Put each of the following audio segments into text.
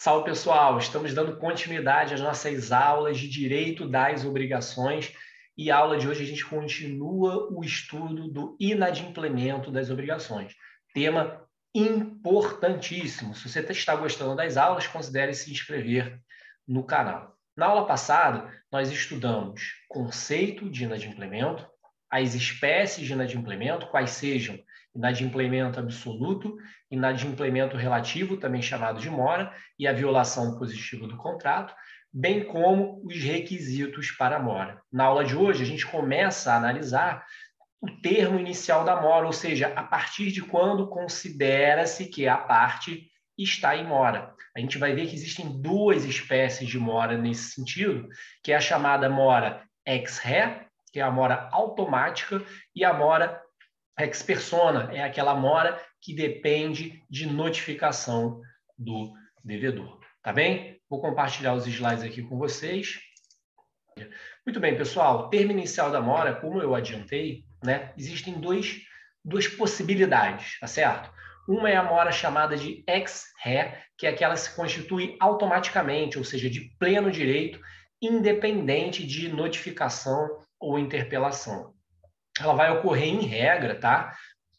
Salve, pessoal! Estamos dando continuidade às nossas aulas de Direito das Obrigações e a aula de hoje a gente continua o estudo do inadimplemento das obrigações. Tema importantíssimo. Se você está gostando das aulas, considere se inscrever no canal. Na aula passada, nós estudamos conceito de inadimplemento, as espécies de inadimplemento, quais sejam inadimplemento absoluto, inadimplemento relativo, também chamado de mora, e a violação positiva do contrato, bem como os requisitos para a mora. Na aula de hoje, a gente começa a analisar o termo inicial da mora, ou seja, a partir de quando considera-se que a parte está em mora. A gente vai ver que existem duas espécies de mora nesse sentido, que é a chamada mora ex re, que é a mora automática, e a mora ex persona, é aquela mora que depende de notificação do devedor. Tá bem? Vou compartilhar os slides aqui com vocês. Muito bem, pessoal. Termo inicial da mora, como eu adiantei, né, existem duas possibilidades, tá certo? Uma é a mora chamada de ex re, que é aquela que se constitui automaticamente, ou seja, de pleno direito, independente de notificação ou interpelação. Ela vai ocorrer em regra, tá?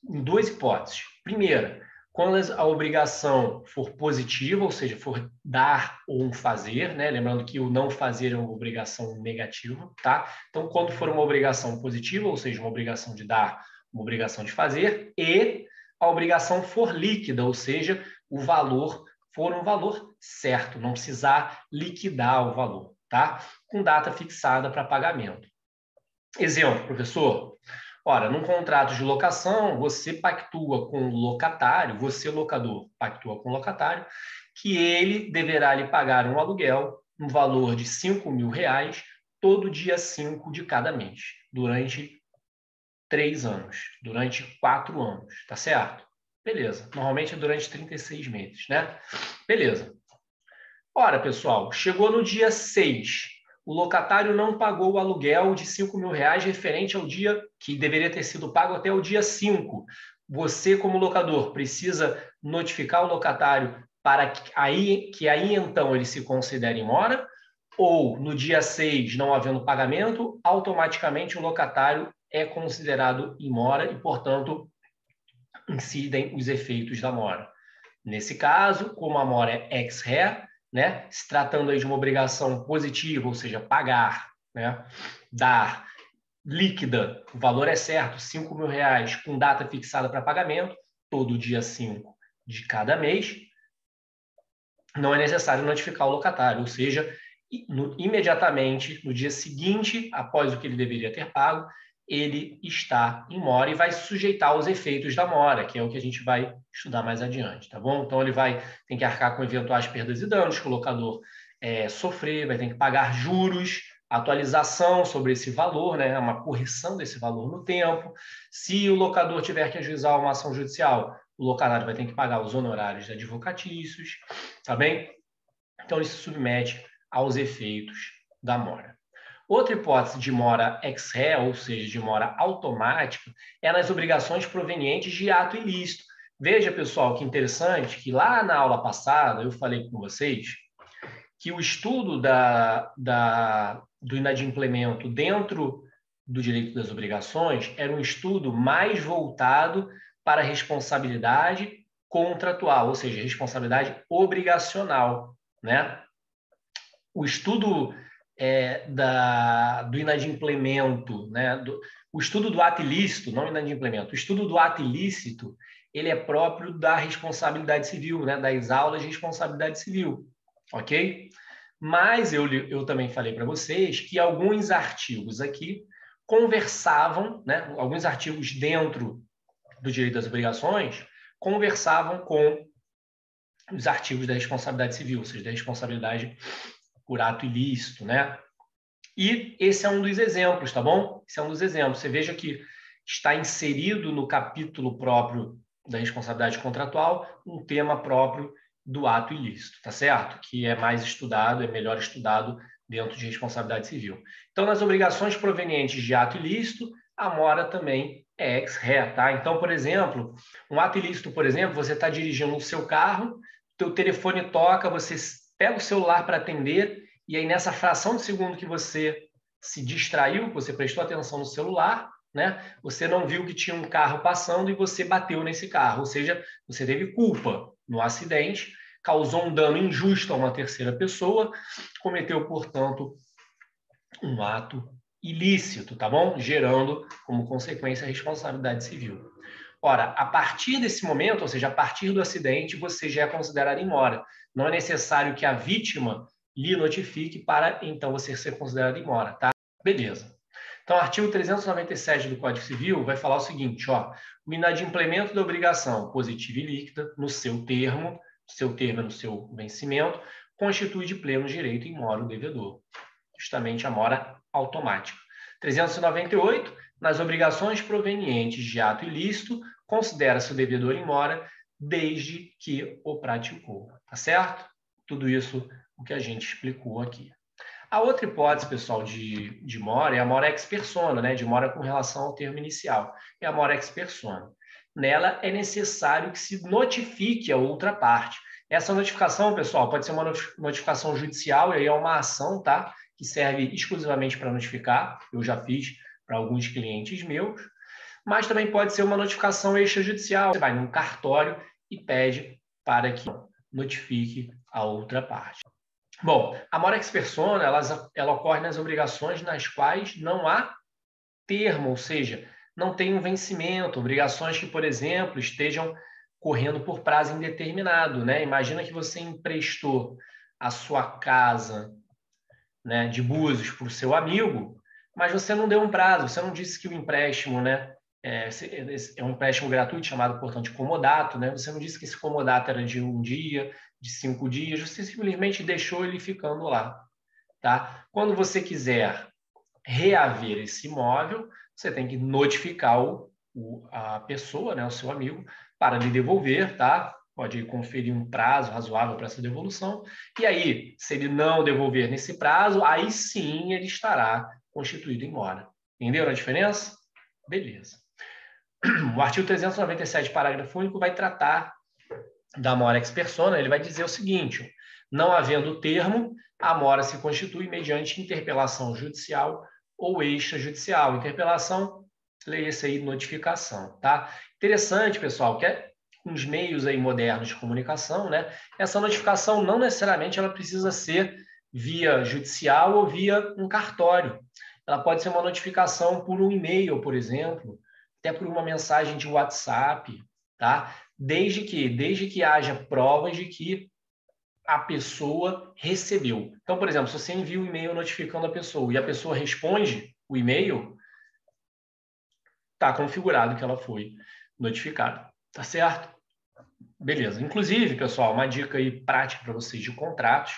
Em duas hipóteses. Primeira, quando a obrigação for positiva, ou seja, for dar ou fazer, né? Lembrando que o não fazer é uma obrigação negativa, tá? Então, quando for uma obrigação positiva, ou seja, uma obrigação de dar, uma obrigação de fazer, e a obrigação for líquida, ou seja, o valor for um valor certo, não precisar liquidar o valor, tá? Com data fixada para pagamento. Exemplo, professor. Ora, num contrato de locação, você pactua com o locatário, você, locador, pactua com o locatário, que ele deverá lhe pagar um aluguel no valor de R$ 5.000 todo dia 5 de cada mês, durante 3 anos, durante 4 anos, tá certo? Beleza. Normalmente é durante 36 meses, né? Beleza. Ora, pessoal, chegou no dia 6. O locatário não pagou o aluguel de R$ 5.000 referente ao dia que deveria ter sido pago até o dia 5. Você, como locador, precisa notificar o locatário para que aí então ele se considere em mora, ou no dia 6, não havendo pagamento, automaticamente o locatário é considerado em mora e, portanto, incidem os efeitos da mora. Nesse caso, como a mora é ex re, né, se tratando aí de uma obrigação positiva, ou seja, pagar, né, dar líquida, o valor é certo, R$ 5.000 com data fixada para pagamento, todo dia 5 de cada mês, não é necessário notificar o locatário, ou seja, imediatamente, no dia seguinte, após o que ele deveria ter pago, ele está em mora e vai se sujeitar aos efeitos da mora, que é o que a gente vai estudar mais adiante, tá bom? Então, ele vai ter que arcar com eventuais perdas e danos que o locador sofrer, vai ter que pagar juros, atualização sobre esse valor, né? Uma correção desse valor no tempo. Se o locador tiver que ajuizar uma ação judicial, o locatário vai ter que pagar os honorários advocatícios, tá bem? Então, ele se submete aos efeitos da mora. Outra hipótese de mora ex re, ou seja, de mora automática, é nas obrigações provenientes de ato ilícito. Veja, pessoal, que interessante que lá na aula passada eu falei com vocês que o estudo do inadimplemento dentro do direito das obrigações era um estudo mais voltado para a responsabilidade contratual, ou seja, responsabilidade obrigacional, né? O estudo do inadimplemento, né? O estudo do ato ilícito, não inadimplemento, o estudo do ato ilícito, ele é próprio da responsabilidade civil, né? Das aulas de responsabilidade civil, ok? Mas eu também falei para vocês que alguns artigos aqui conversavam, né? Alguns artigos dentro do direito das obrigações conversavam com os artigos da responsabilidade civil, ou seja, da responsabilidade por ato ilícito, né? E esse é um dos exemplos, tá bom? Esse é um dos exemplos. Você veja que está inserido no capítulo próprio da responsabilidade contratual um tema próprio do ato ilícito, tá certo? Que é mais estudado, é melhor estudado dentro de responsabilidade civil. Então, nas obrigações provenientes de ato ilícito, a mora também é ex re, tá? Então, por exemplo, um ato ilícito, por exemplo, você está dirigindo o seu carro, teu telefone toca, você pega o celular para atender, e aí nessa fração de segundo que você se distraiu, que você prestou atenção no celular, né? Você não viu que tinha um carro passando e você bateu nesse carro, ou seja, você teve culpa no acidente, causou um dano injusto a uma terceira pessoa, cometeu, portanto, um ato ilícito, tá bom? Gerando como consequência a responsabilidade civil. Ora, a partir desse momento, ou seja, a partir do acidente, você já é considerado em mora. Não é necessário que a vítima lhe notifique para então você ser considerado em mora, tá? Beleza. Então, o artigo 397 do Código Civil vai falar o seguinte, ó, o inadimplemento da obrigação positiva e líquida no seu termo é no seu vencimento, constitui de pleno direito em mora o devedor. Justamente a mora automática. 398, nas obrigações provenientes de ato ilícito, considera-se o devedor em mora desde que o praticou. Tá certo? Tudo isso o que a gente explicou aqui. A outra hipótese, pessoal, de mora é a mora ex persona, né? De mora com relação ao termo inicial. É a mora ex persona. Nela é necessário que se notifique a outra parte. Essa notificação, pessoal, pode ser uma notificação judicial, e aí é uma ação, tá? Que serve exclusivamente para notificar. Eu já fiz para alguns clientes meus. Mas também pode ser uma notificação extrajudicial. Você vai num cartório e pede para que notifique a outra parte. Bom, a mora ex persona, ela ocorre nas obrigações nas quais não há termo, ou seja, não tem um vencimento, obrigações que, por exemplo, estejam correndo por prazo indeterminado, né? Imagina que você emprestou a sua casa, né, de Búzios para o seu amigo, mas você não deu um prazo, você não disse que o empréstimo, né, é um empréstimo gratuito chamado, portanto, de comodato, né? Você não disse que esse comodato era de 1 dia, de 5 dias, você simplesmente deixou ele ficando lá, tá? Quando você quiser reaver esse imóvel, você tem que notificar a pessoa, né, o seu amigo, para lhe devolver, tá? Pode conferir um prazo razoável para essa devolução. E aí, se ele não devolver nesse prazo, aí sim ele estará constituído em mora. Entenderam a diferença? Beleza. O artigo 397, parágrafo único, vai tratar da mora ex persona. Ele vai dizer o seguinte: não havendo termo, a mora se constitui mediante interpelação judicial ou extrajudicial. Interpelação, leia-se aí notificação, tá? Interessante, pessoal, que com os meios aí modernos de comunicação, né? Essa notificação não necessariamente ela precisa ser via judicial ou via um cartório. Ela pode ser uma notificação por um e-mail, por exemplo, até por uma mensagem de WhatsApp, tá? Desde que haja provas de que a pessoa recebeu. Então, por exemplo, se você envia um e-mail notificando a pessoa e a pessoa responde o e-mail, está configurado que ela foi notificada. Tá certo? Beleza. Inclusive, pessoal, uma dica aí prática para vocês de contratos.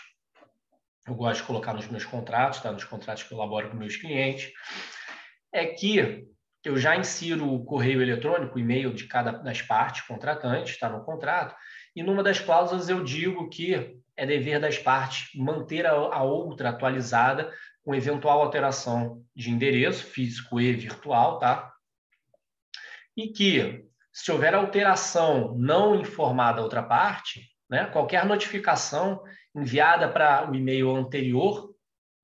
Eu gosto de colocar nos meus contratos, tá? Nos contratos que eu elaboro com meus clientes, é que eu já insiro o correio eletrônico, o e-mail de cada das partes contratantes, está no contrato, e numa das cláusulas eu digo que é dever das partes manter a outra atualizada com eventual alteração de endereço físico e virtual, tá? E que, se houver alteração não informada à outra parte, né, qualquer notificação enviada para o e-mail anterior,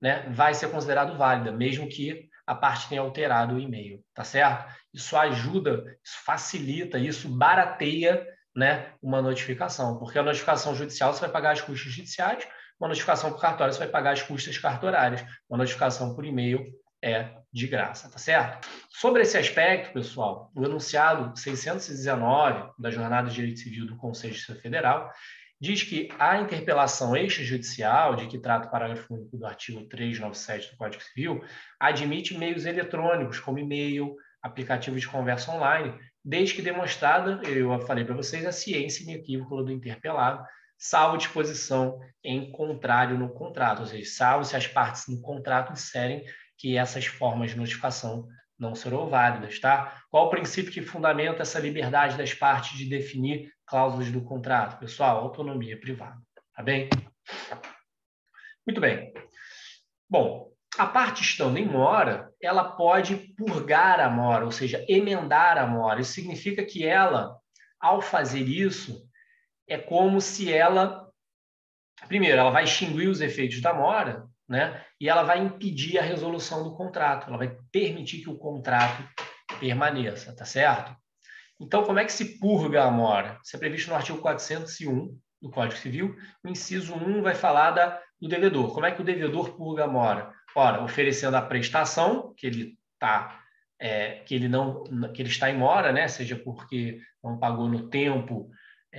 né, vai ser considerado válida, mesmo que a parte tenha alterado o e-mail, tá certo? Isso ajuda, isso facilita, isso barateia, né, uma notificação, porque a notificação judicial você vai pagar as custas judiciais, uma notificação por cartório você vai pagar as custas cartorárias, uma notificação por e-mail é de graça, tá certo? Sobre esse aspecto, pessoal, o enunciado 619 da Jornada de Direito Civil do Conselho de Justiça Federal diz que a interpelação extrajudicial, de que trata o parágrafo único do artigo 397 do Código Civil, admite meios eletrônicos, como e-mail, aplicativo de conversa online, desde que demonstrada, eu falei para vocês, a ciência inequívoca do interpelado, salvo disposição em contrário no contrato, ou seja, salvo se as partes no contrato disserem que essas formas de notificação não serão válidas, tá? Qual o princípio que fundamenta essa liberdade das partes de definir cláusulas do contrato? Pessoal, autonomia privada, tá bem? Muito bem. Bom, a parte estando em mora, ela pode purgar a mora, ou seja, emendar a mora. Isso significa que ela, ao fazer isso, é como se ela, primeiro, ela vai extinguir os efeitos da mora, né? E ela vai impedir a resolução do contrato, ela vai permitir que o contrato permaneça, tá certo? Então, como é que se purga a mora? Isso é previsto no artigo 401 do Código Civil. O inciso 1 vai falar do devedor. Como é que o devedor purga a mora? Ora, oferecendo a prestação que ele está em mora, né? Seja porque não pagou no tempo,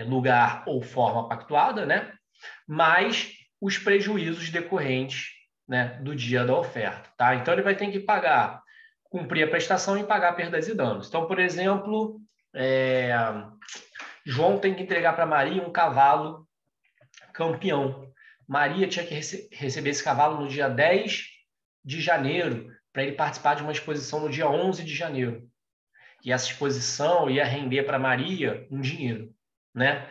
lugar ou forma pactuada, né? Mais os prejuízos decorrentes, né, do dia da oferta, tá? Então ele vai ter que pagar, cumprir a prestação e pagar perdas e danos. Então, por exemplo, João tem que entregar para Maria um cavalo campeão. Maria tinha que receber esse cavalo no dia 10 de janeiro para ele participar de uma exposição no dia 11 de janeiro. E essa exposição ia render para Maria um dinheiro, né?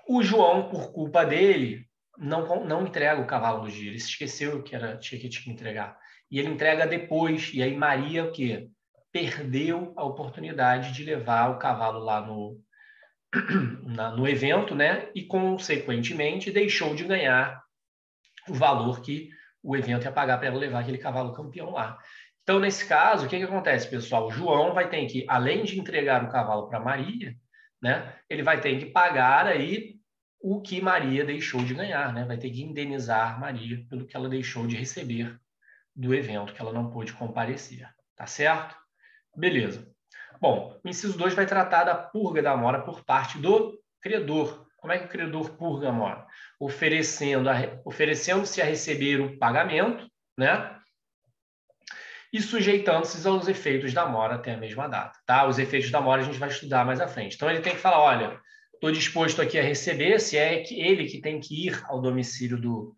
O João, por culpa dele, não entrega o cavalo no dia. Ele se esqueceu que tinha que entregar. E ele entrega depois. E aí Maria, o quê? Perdeu a oportunidade de levar o cavalo lá no evento, né? E, consequentemente, deixou de ganhar o valor que o evento ia pagar para ela levar aquele cavalo campeão lá. Então, nesse caso, o que acontece, pessoal? O João vai ter que, além de entregar o cavalo para Maria, né? Ele vai ter que pagar aí o que Maria deixou de ganhar, né? Vai ter que indenizar Maria pelo que ela deixou de receber do evento, que ela não pôde comparecer. Tá certo? Beleza. Bom, o inciso 2 vai tratar da purga da mora por parte do credor. Como é que o credor purga a mora? Oferecendo-se a receber o pagamento, né? E sujeitando-se aos efeitos da mora até a mesma data. Tá? Os efeitos da mora a gente vai estudar mais à frente. Então, ele tem que falar, olha, estou disposto aqui a receber, se é ele que tem que ir ao domicílio do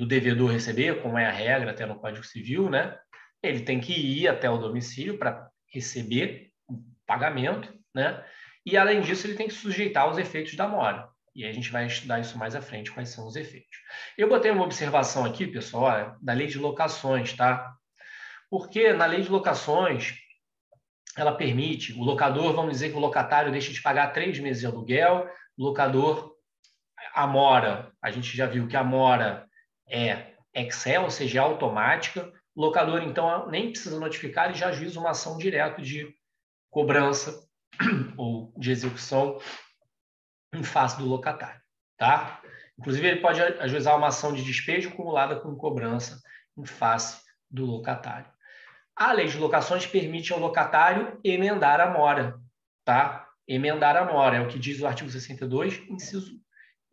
devedor receber, como é a regra até no Código Civil, né? Ele tem que ir até o domicílio para receber o pagamento, né? E, além disso, ele tem que sujeitar aos efeitos da mora. E aí a gente vai estudar isso mais à frente, quais são os efeitos. Eu botei uma observação aqui, pessoal, da lei de locações, tá? Porque na lei de locações, ela permite, o locador, vamos dizer que o locatário deixa de pagar 3 meses de aluguel, o locador, a mora, a gente já viu que a mora é Excel, ou seja, é automática, o locador, então, nem precisa notificar, ele já ajuiza uma ação direta de cobrança ou de execução em face do locatário, tá? Inclusive, ele pode ajuizar uma ação de despejo acumulada com cobrança em face do locatário. A lei de locações permite ao locatário emendar a mora, tá? Emendar a mora, é o que diz o artigo 62,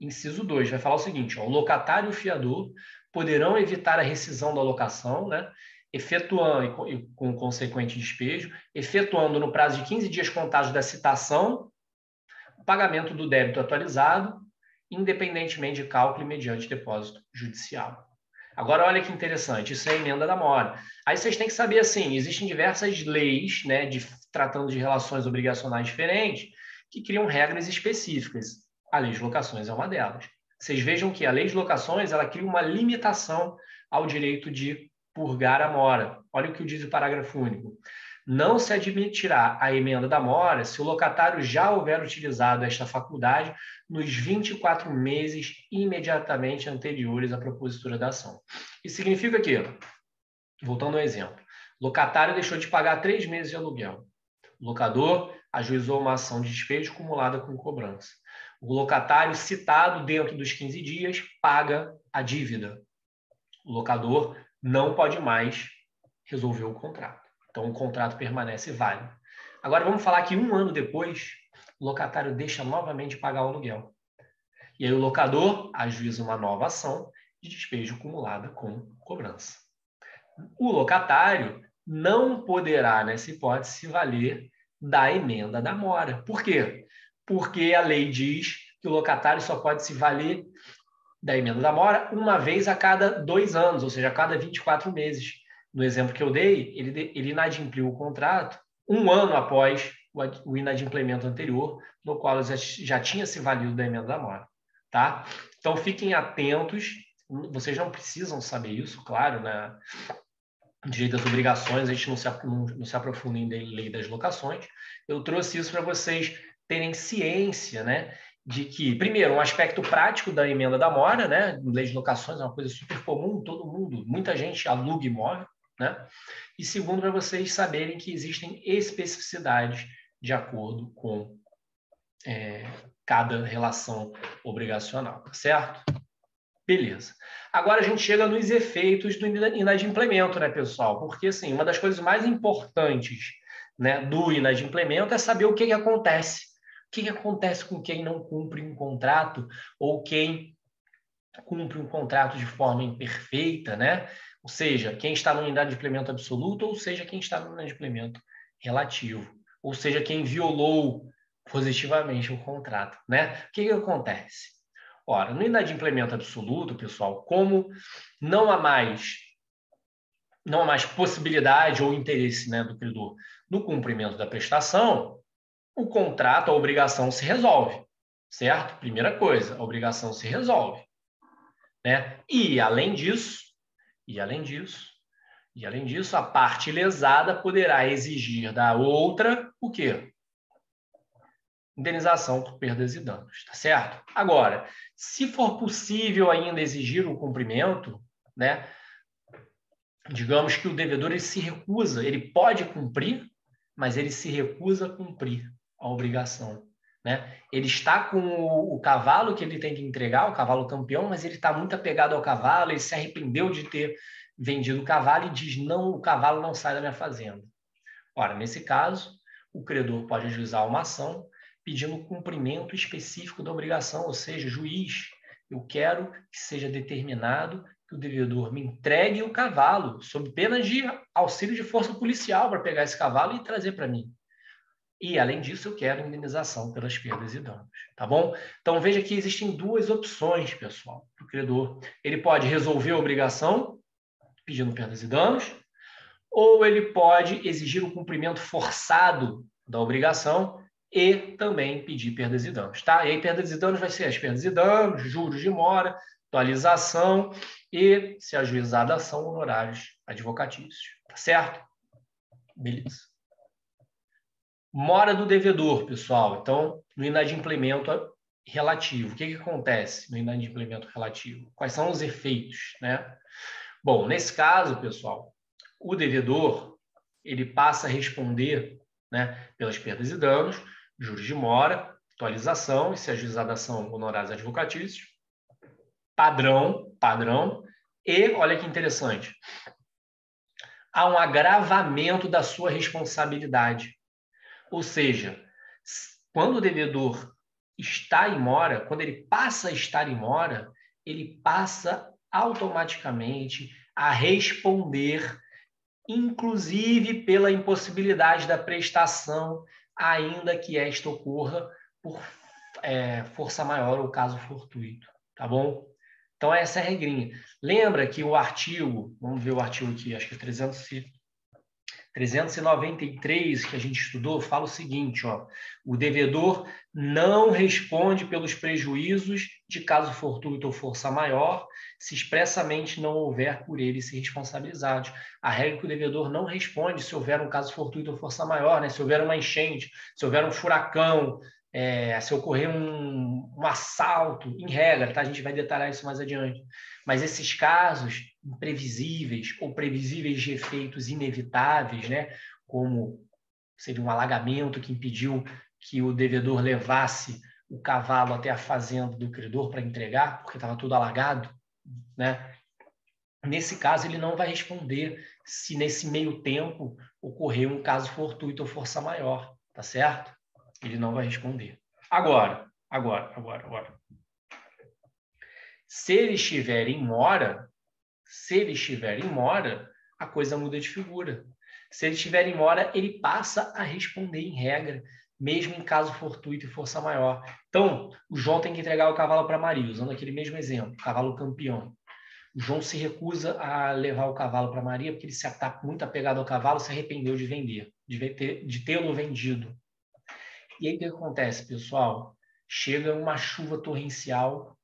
inciso 2. Vai falar o seguinte, ó, o locatário e o fiador poderão evitar a rescisão da locação, né? Efetuando, e com consequente despejo, efetuando no prazo de 15 dias contados da citação, o pagamento do débito atualizado, independentemente de cálculo e mediante depósito judicial. Agora, olha que interessante, isso é a emenda da mora. Aí vocês têm que saber, assim, existem diversas leis, né, tratando de relações obrigacionais diferentes, que criam regras específicas. A lei de locações é uma delas. Vocês vejam que a lei de locações, ela cria uma limitação ao direito de purgar a mora. Olha o que diz o parágrafo único. Não se admitirá a emenda da mora se o locatário já houver utilizado esta faculdade nos 24 meses imediatamente anteriores à propositura da ação. Isso significa que, voltando ao exemplo, o locatário deixou de pagar 3 meses de aluguel. O locador ajuizou uma ação de despejo acumulada com cobrança. O locatário, citado dentro dos 15 dias, paga a dívida. O locador não pode mais resolver o contrato. Então, o contrato permanece válido. Agora, vamos falar que 1 ano depois, o locatário deixa novamente pagar o aluguel. E aí o locador ajuiza uma nova ação de despejo acumulada com cobrança. O locatário não poderá, nessa hipótese, se valer da emenda da mora. Por quê? Porque a lei diz que o locatário só pode se valer da emenda da mora uma vez a cada 2 anos, ou seja, a cada 24 meses. No exemplo que eu dei, ele inadimpliu o contrato 1 ano após o inadimplemento anterior, no qual já tinha se valido da emenda da mora. Tá? Então, fiquem atentos. Vocês não precisam saber isso, claro, né? Direito das obrigações, a gente não se aprofunda em lei das locações. Eu trouxe isso para vocês terem ciência, né? de que, primeiro, um aspecto prático da emenda da mora, né? Lei de locações é uma coisa super comum, todo mundo, muita gente aluga imóvel, né? E segundo, para vocês saberem que existem especificidades de acordo com cada relação obrigacional, tá certo? Beleza. Agora a gente chega nos efeitos do inadimplemento, né, pessoal? Porque, assim, uma das coisas mais importantes, né, do inadimplemento é saber o que acontece. O que acontece com quem não cumpre um contrato ou quem cumpre um contrato de forma imperfeita, né? Ou seja, quem está no inadimplemento absoluto, ou seja, quem está no inadimplemento relativo, ou seja, quem violou positivamente o contrato, né? O que acontece? Ora, no inadimplemento absoluto, pessoal, como não há mais possibilidade ou interesse, né, do credor no cumprimento da prestação, o contrato, a obrigação se resolve, certo? Primeira coisa, a obrigação se resolve, né? E além disso, a parte lesada poderá exigir da outra o quê? Indenização por perdas e danos, tá certo? Agora, se for possível ainda exigir o cumprimento, né? Digamos que o devedor ele se recusa, ele pode cumprir, mas ele se recusa a cumprir a obrigação, né? Ele está com o cavalo que ele tem que entregar, o cavalo campeão, mas ele está muito apegado ao cavalo, ele se arrependeu de ter vendido o cavalo e diz, não, o cavalo não sai da minha fazenda. Ora, nesse caso, o credor pode ajuizar uma ação pedindo cumprimento específico da obrigação, ou seja, juiz, eu quero que seja determinado que o devedor me entregue o cavalo, sob pena de auxílio de força policial para pegar esse cavalo e trazer para mim. E, além disso, eu quero indenização pelas perdas e danos, tá bom? Então, veja que existem duas opções, pessoal, para o credor. Ele pode resolver a obrigação pedindo perdas e danos, ou ele pode exigir o cumprimento forçado da obrigação e também pedir perdas e danos, tá? E aí, perdas e danos vai ser as perdas e danos, juros de mora, atualização e, se ajuizada a ação, honorários advocatícios, tá certo? Beleza. Mora do devedor, pessoal. Então, no inadimplemento relativo, o que acontece no inadimplemento relativo? Quais são os efeitos, né? Bom, nesse caso, pessoal, o devedor ele passa a responder, né, pelas perdas e danos, juros de mora, atualização e, se ajuizada a ação, honorários advocatícios, padrão, e, olha que interessante, há um agravamento da sua responsabilidade. Ou seja, quando o devedor está em mora, quando ele passa a estar em mora, ele passa automaticamente a responder, inclusive pela impossibilidade da prestação, ainda que esta ocorra por força maior ou caso fortuito, tá bom? Então, essa é a regrinha. Lembra que o artigo, vamos ver o artigo aqui, acho que é 393 que a gente estudou, fala o seguinte, ó, o devedor não responde pelos prejuízos de caso fortuito ou força maior, se expressamente não houver por ele se responsabilizados. A regra é que o devedor não responde se houver um caso fortuito ou força maior, né? Se houver uma enchente, se houver um furacão, se ocorrer um assalto, em regra, tá? A gente vai detalhar isso mais adiante. Mas esses casos imprevisíveis ou previsíveis de efeitos inevitáveis, né? Como seria um alagamento que impediu que o devedor levasse o cavalo até a fazenda do credor para entregar, porque estava tudo alagado, né? Nesse caso, ele não vai responder se nesse meio tempo ocorreu um caso fortuito ou força maior, tá certo? Ele não vai responder. Agora. Se ele estiver em mora, a coisa muda de figura. Se ele estiver em mora, ele passa a responder em regra, mesmo em caso fortuito e força maior. Então, o João tem que entregar o cavalo para Maria, usando aquele mesmo exemplo, cavalo campeão. O João se recusa a levar o cavalo para Maria porque ele se está muito apegado ao cavalo, se arrependeu de vender, de tê-lo vendido. E aí o que acontece, pessoal? Chega uma chuva torrencial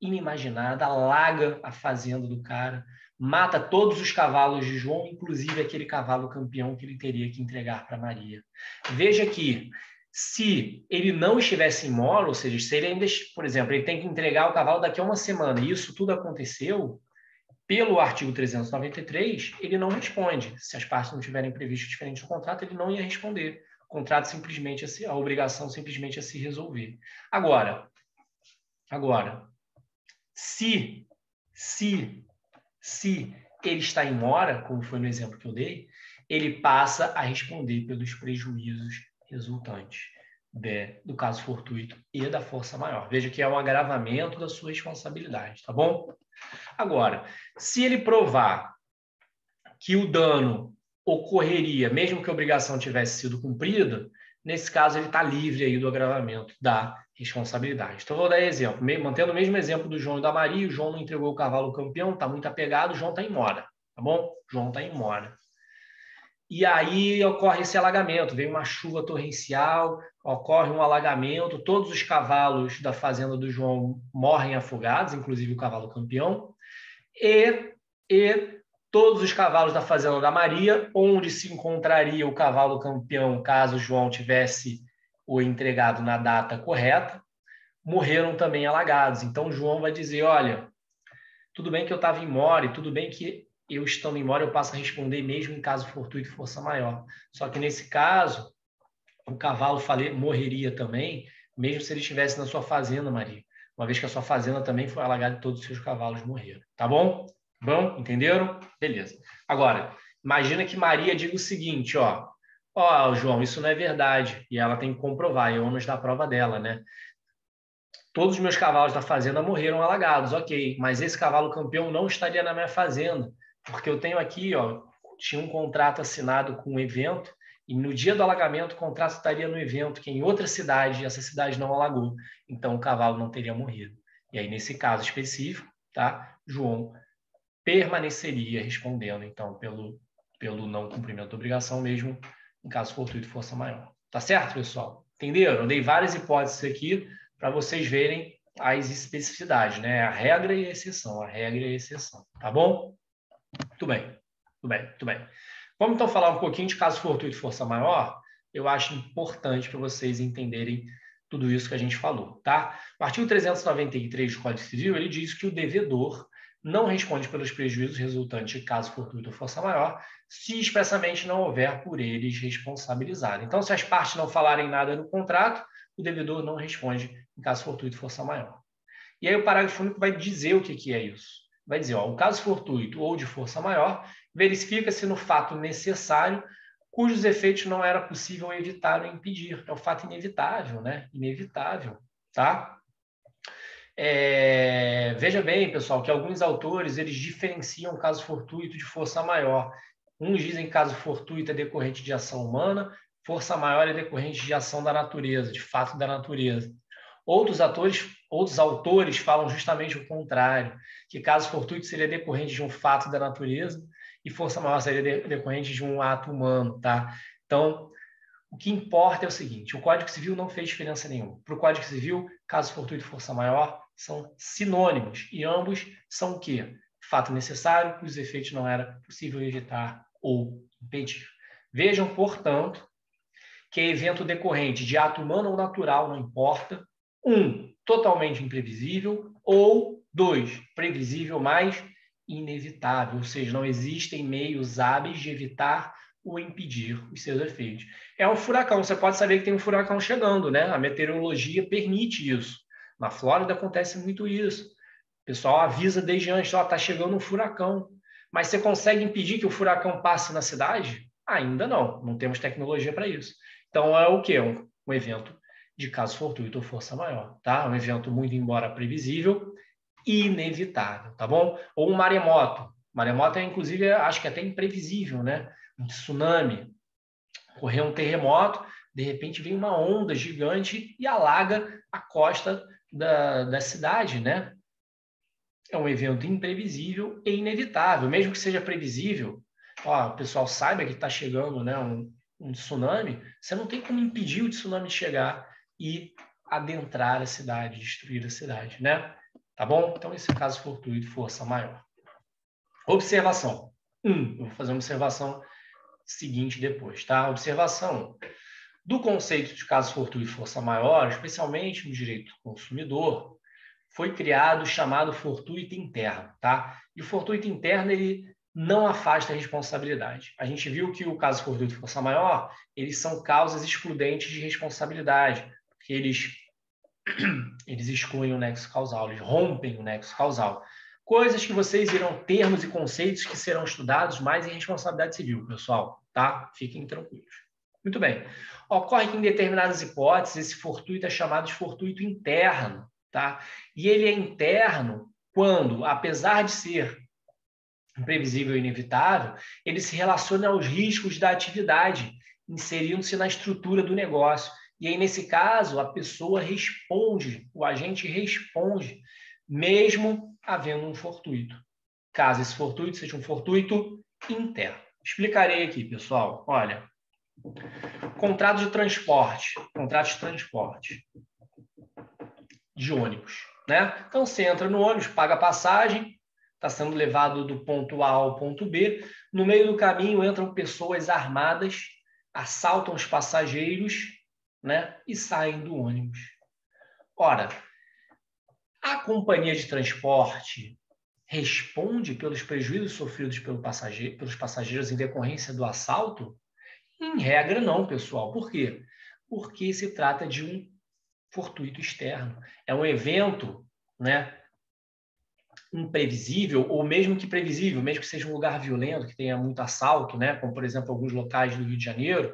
inimaginada, alaga a fazenda do cara, mata todos os cavalos de João, inclusive aquele cavalo campeão que ele teria que entregar para Maria. Veja que, Se ele não estivesse em mora, ou seja, se ele ainda, por exemplo, ele tem que entregar o cavalo daqui a uma semana e isso tudo aconteceu, pelo artigo 393, ele não responde. Se as partes não tiverem previsto diferente no contrato, ele não ia responder. O contrato simplesmente, a obrigação simplesmente ia se resolver. Agora, se ele está em mora, como foi no exemplo que eu dei, ele passa a responder pelos prejuízos resultantes do caso fortuito e da força maior. Veja que é um agravamento da sua responsabilidade, tá bom? Agora, se ele provar que o dano ocorreria, mesmo que a obrigação tivesse sido cumprida, nesse caso ele está livre aí do agravamento da responsabilidade. Então, vou dar exemplo. Mantendo o mesmo exemplo do João e da Maria, o João não entregou o cavalo campeão, está muito apegado, o João está em mora, tá bom? O João está em mora. E aí ocorre esse alagamento, vem uma chuva torrencial, ocorre um alagamento, todos os cavalos da fazenda do João morrem afogados, inclusive o cavalo campeão, e todos os cavalos da fazenda da Maria, onde se encontraria o cavalo campeão, caso o João tivesse o entregado na data correta, morreram também alagados. Então, o João vai dizer, olha, tudo bem que eu estava em mora, e tudo bem que eu estando em mora, eu passo a responder mesmo em caso fortuito e força maior. Só que nesse caso, o cavalo morreria também, mesmo se ele estivesse na sua fazenda, Maria. Uma vez que a sua fazenda também foi alagada e todos os seus cavalos morreram. Tá bom? Bom, entenderam? Beleza. Agora, imagina que Maria diga o seguinte, ó, João, isso não é verdade. E ela tem que comprovar, é o ônus da prova dela, né? Todos os meus cavalos da fazenda morreram alagados, ok, mas esse cavalo campeão não estaria na minha fazenda, porque eu tenho aqui, ó, tinha um contrato assinado com um evento, e no dia do alagamento o contrato estaria no evento, que é em outra cidade, e essa cidade não alagou, então o cavalo não teria morrido. E aí, nesse caso específico, tá, João permaneceria respondendo, então, pelo não cumprimento da obrigação mesmo, em caso fortuito de força maior. Tá certo, pessoal? Entenderam? Eu dei várias hipóteses aqui para vocês verem as especificidades, né? A regra e a exceção, a regra e a exceção, tá bom? Muito bem, muito bem, muito bem. Vamos então falar um pouquinho de caso fortuito de força maior. Eu acho importante para vocês entenderem tudo isso que a gente falou, tá? O artigo 393 do Código Civil, ele diz que o devedor não responde pelos prejuízos resultantes de caso fortuito ou força maior, se expressamente não houver por eles responsabilizado. Então, se as partes não falarem nada no contrato, o devedor não responde em caso fortuito ou força maior. E aí o parágrafo único vai dizer o que é isso. Vai dizer, ó, o caso fortuito ou de força maior verifica-se no fato necessário cujos efeitos não era possível evitar ou impedir. É um fato inevitável, né? Inevitável, tá? Veja bem, pessoal, que alguns autores eles diferenciam caso fortuito de força maior. Uns dizem que caso fortuito é decorrente de ação humana, força maior é decorrente de ação da natureza, de fato da natureza. Outros autores falam justamente o contrário, que caso fortuito seria decorrente de um fato da natureza e força maior seria decorrente de um ato humano, tá? Então, o que importa é o seguinte, o Código Civil não fez diferença nenhuma. Para o Código Civil, caso fortuito e força maior são sinônimos, e ambos são o quê? Fato necessário, cujos efeitos não era possível evitar ou impedir. Vejam, portanto, que é evento decorrente de ato humano ou natural, não importa. 1, totalmente imprevisível, ou 2, previsível, mas inevitável, ou seja, não existem meios hábeis de evitar ou impedir os seus efeitos. É um furacão, você pode saber que tem um furacão chegando, né? A meteorologia permite isso. Na Flórida acontece muito isso. O pessoal avisa desde antes, ó, tá chegando um furacão. Mas você consegue impedir que o furacão passe na cidade? Ainda não, não temos tecnologia para isso. Então é o quê? Um evento de caso fortuito ou força maior, tá? Um evento muito embora previsível, inevitável, tá bom? Ou um maremoto. Maremoto é, inclusive, acho que até imprevisível, né? Um tsunami. Ocorreu um terremoto, de repente vem uma onda gigante e alaga a costa da cidade, né? É um evento imprevisível e inevitável. Mesmo que seja previsível, ó, o pessoal saiba que está chegando, né, um tsunami, você não tem como impedir o tsunami de chegar e adentrar a cidade, destruir a cidade, né? Tá bom? Então, esse é o caso fortuito, força maior. Observação. Eu vou fazer uma observação seguinte depois, tá? Observação. Do conceito de caso fortuito e força maior, especialmente no direito do consumidor, foi criado o chamado fortuito interno, tá? E o fortuito interno, ele não afasta a responsabilidade. A gente viu que o caso fortuito e força maior, eles são causas excludentes de responsabilidade, porque eles excluem o nexo causal, eles rompem o nexo causal. Coisas que vocês irão, termos e conceitos que serão estudados mais em responsabilidade civil, pessoal, tá? Fiquem tranquilos. Muito bem. Ocorre que em determinadas hipóteses, esse fortuito é chamado de fortuito interno, tá? E ele é interno quando, apesar de ser imprevisível e inevitável, ele se relaciona aos riscos da atividade, inserindo-se na estrutura do negócio. E aí, nesse caso, a pessoa responde, o agente responde, mesmo havendo um fortuito. Caso esse fortuito seja um fortuito interno. Explicarei aqui, pessoal. Olha, contrato de transporte de ônibus, né? Então, você entra no ônibus, paga a passagem, está sendo levado do ponto A ao ponto B. No meio do caminho entram pessoas armadas, assaltam os passageiros, né? E saem do ônibus. Ora, a companhia de transporte responde pelos prejuízos sofridos pelos passageiros em decorrência do assalto? Em regra, não, pessoal. Por quê? Porque se trata de um fortuito externo. É um evento, né, imprevisível, ou mesmo que previsível, mesmo que seja um lugar violento, que tenha muito assalto, né, como, por exemplo, alguns locais do Rio de Janeiro,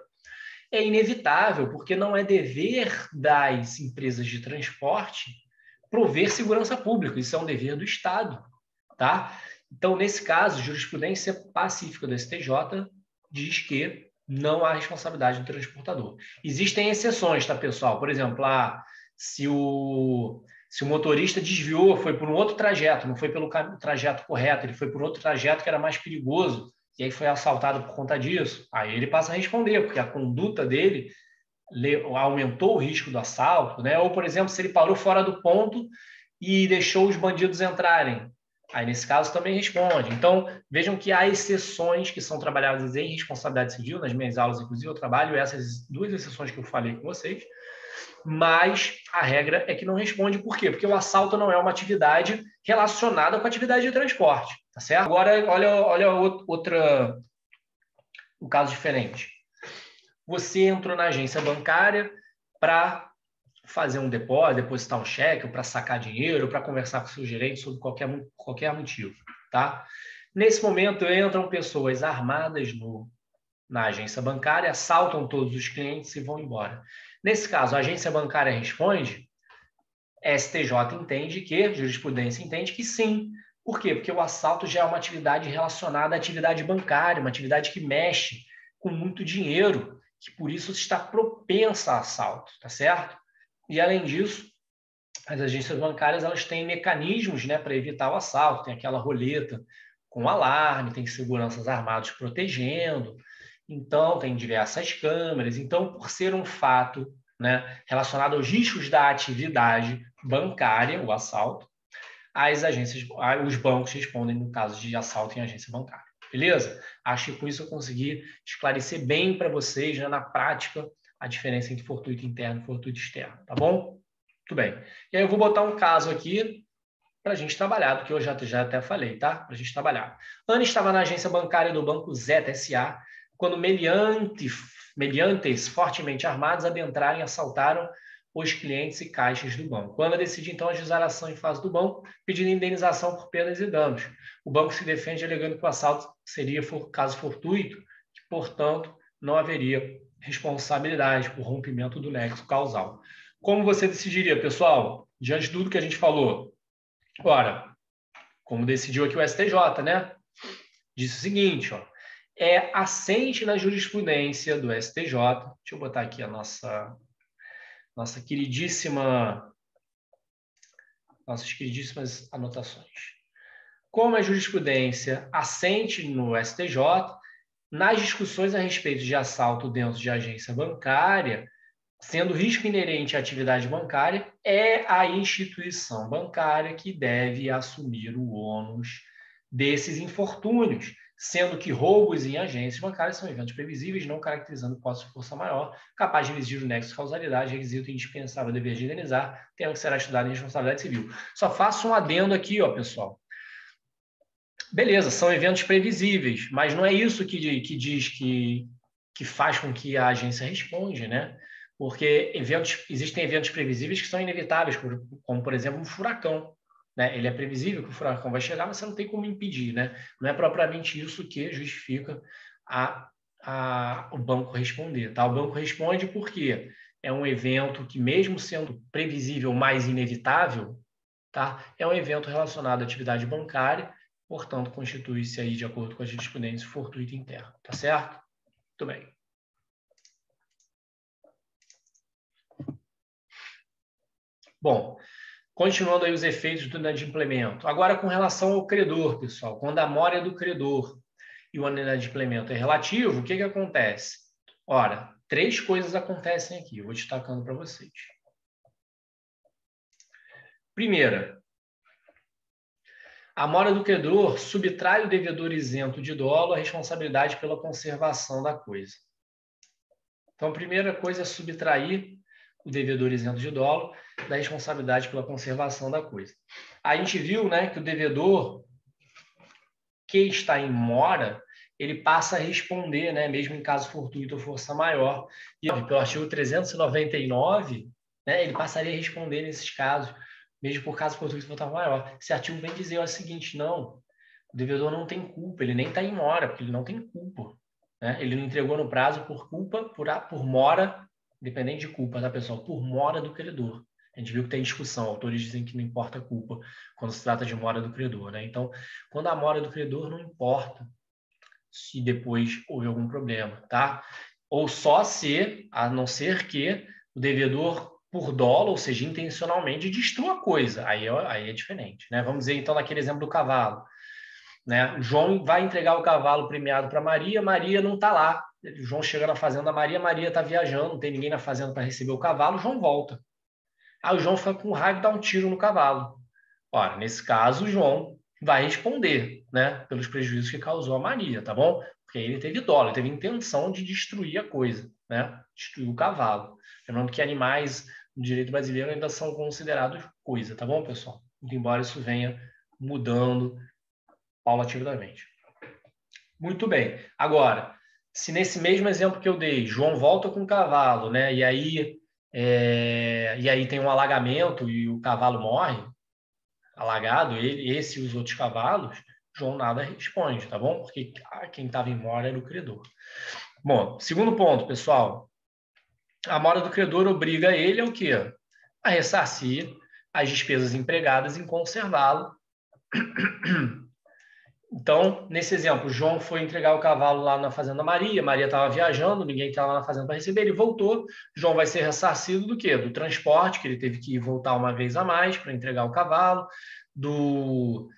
é inevitável, porque não é dever das empresas de transporte prover segurança pública. Isso é um dever do Estado, tá? Então, nesse caso, a jurisprudência pacífica do STJ diz que não há responsabilidade do transportador. Existem exceções, tá, pessoal? Por exemplo, se o motorista desviou, foi por um outro trajeto, não foi pelo trajeto correto, ele foi por outro trajeto que era mais perigoso, e aí foi assaltado por conta disso, aí ele passa a responder, porque a conduta dele aumentou o risco do assalto, né? Ou, por exemplo, se ele parou fora do ponto e deixou os bandidos entrarem, aí nesse caso também responde. Então, vejam que há exceções que são trabalhadas em responsabilidade civil, nas minhas aulas, inclusive, eu trabalho essas duas exceções que eu falei com vocês, mas a regra é que não responde. Por quê? Porque o assalto não é uma atividade relacionada com a atividade de transporte, tá certo? Agora, olha um caso diferente. Você entrou na agência bancária para fazer um depósito, depositar um cheque, ou para sacar dinheiro, ou para conversar com o seu gerente sobre qualquer motivo, tá? Nesse momento, entram pessoas armadas na agência bancária, assaltam todos os clientes e vão embora. Nesse caso, a agência bancária responde, STJ entende que, jurisprudência entende que sim. Por quê? Porque o assalto já é uma atividade relacionada à atividade bancária, uma atividade que mexe com muito dinheiro, que por isso está propensa a assalto, tá certo? E além disso, as agências bancárias elas têm mecanismos, né, para evitar o assalto, tem aquela roleta com alarme, tem seguranças armados protegendo, então tem diversas câmeras. Então, por ser um fato, né, relacionado aos riscos da atividade bancária, o assalto, os bancos respondem no caso de assalto em agência bancária. Beleza? Acho que com isso eu consegui esclarecer bem para vocês, né, na prática, a diferença entre fortuito interno e fortuito externo, tá bom? Muito bem. E aí eu vou botar um caso aqui para a gente trabalhar, do que eu já até falei, tá? Para a gente trabalhar. Ana estava na agência bancária do Banco Zeta S.A., quando meliantes fortemente armados adentraram e assaltaram os clientes e caixas do banco. Ana decide, então, ajuizar a ação em fase do banco, pedindo indenização por perdas e danos. O banco se defende alegando que o assalto seria caso fortuito, que, portanto, não haveria responsabilidade por rompimento do nexo causal. Como você decidiria, pessoal, diante de tudo que a gente falou? Ora, como decidiu aqui o STJ, né? Disse o seguinte, ó, é assente na jurisprudência do STJ. Deixa eu botar aqui a nossas queridíssimas anotações. Como a jurisprudência assente no STJ, nas discussões a respeito de assalto dentro de agência bancária, sendo risco inerente à atividade bancária, é a instituição bancária que deve assumir o ônus desses infortúnios, sendo que roubos em agências bancárias são eventos previsíveis, não caracterizando hipótese de força maior, capaz de exigir o nexo de causalidade, requisito indispensável dever de indenizar, tema que será estudado em responsabilidade civil. Só faço um adendo aqui, ó, pessoal. Beleza, são eventos previsíveis, mas não é isso que diz que faz com que a agência responda, né? Porque existem eventos previsíveis que são inevitáveis, como, por exemplo, um furacão. Né? Ele é previsível que o furacão vai chegar, mas você não tem como impedir. Né? Não é propriamente isso que justifica o banco responder. Tá? O banco responde porque é um evento que, mesmo sendo previsível, mais inevitável, tá? É um evento relacionado à atividade bancária, portanto, constitui-se aí, de acordo com a jurisprudência, fortuito interno. Tá certo? Muito bem. Bom, continuando aí os efeitos do inadimplemento. Agora, com relação ao credor, pessoal, quando a mora é do credor e o inadimplemento é relativo, o que acontece? Ora, 3 coisas acontecem aqui, eu vou destacando para vocês. Primeira, a mora do credor subtrai o devedor isento de dolo a responsabilidade pela conservação da coisa. Então, a primeira coisa é subtrair o devedor isento de dolo da responsabilidade pela conservação da coisa. A gente viu, né, que o devedor que está em mora, ele passa a responder, né, mesmo em caso fortuito ou força maior. E pelo artigo 399, né, ele passaria a responder nesses casos, mesmo por caso fortuito ou força maior. Esse artigo vem dizer o seguinte: não, o devedor não tem culpa, ele nem está em mora, porque ele não tem culpa. Né? Ele não entregou no prazo por culpa, por mora, independente de culpa, tá, pessoal? Por mora do credor. A gente viu que tem discussão, autores dizem que não importa a culpa quando se trata de mora do credor. Né? Então, quando a mora do credor, não importa se depois houve algum problema, tá? Ou só se, a não ser que o devedor, por dolo, ou seja, intencionalmente, destrua a coisa. Aí é diferente. Né? Vamos dizer, então, naquele exemplo do cavalo. Né? João vai entregar o cavalo premiado para Maria, Maria não está lá. João chega na fazenda Maria, Maria está viajando, não tem ninguém na fazenda para receber o cavalo, João volta. Aí o João fica com raiva e dá um tiro no cavalo. Ora, nesse caso, o João vai responder, né, pelos prejuízos que causou a Maria, tá bom? Porque ele teve dolo, ele teve intenção de destruir a coisa, né? Destruir o cavalo. Lembrando que animais no direito brasileiro ainda são considerados coisa, tá bom, pessoal? Muito embora isso venha mudando paulatinamente. Muito bem. Agora, se nesse mesmo exemplo que eu dei, João volta com o cavalo, né? E aí tem um alagamento e o cavalo morre, alagado, esse e os outros cavalos, João nada responde, tá bom? Porque quem estava em mora era o credor. Bom, segundo ponto, pessoal. A mora do credor obriga ele ao quê? A ressarcir as despesas empregadas em conservá-lo. Então, nesse exemplo, João foi entregar o cavalo lá na Fazenda Maria, Maria estava viajando, ninguém estava lá na fazenda para receber, ele voltou, João vai ser ressarcido do quê? Do transporte, que ele teve que voltar uma vez a mais para entregar o cavalo, do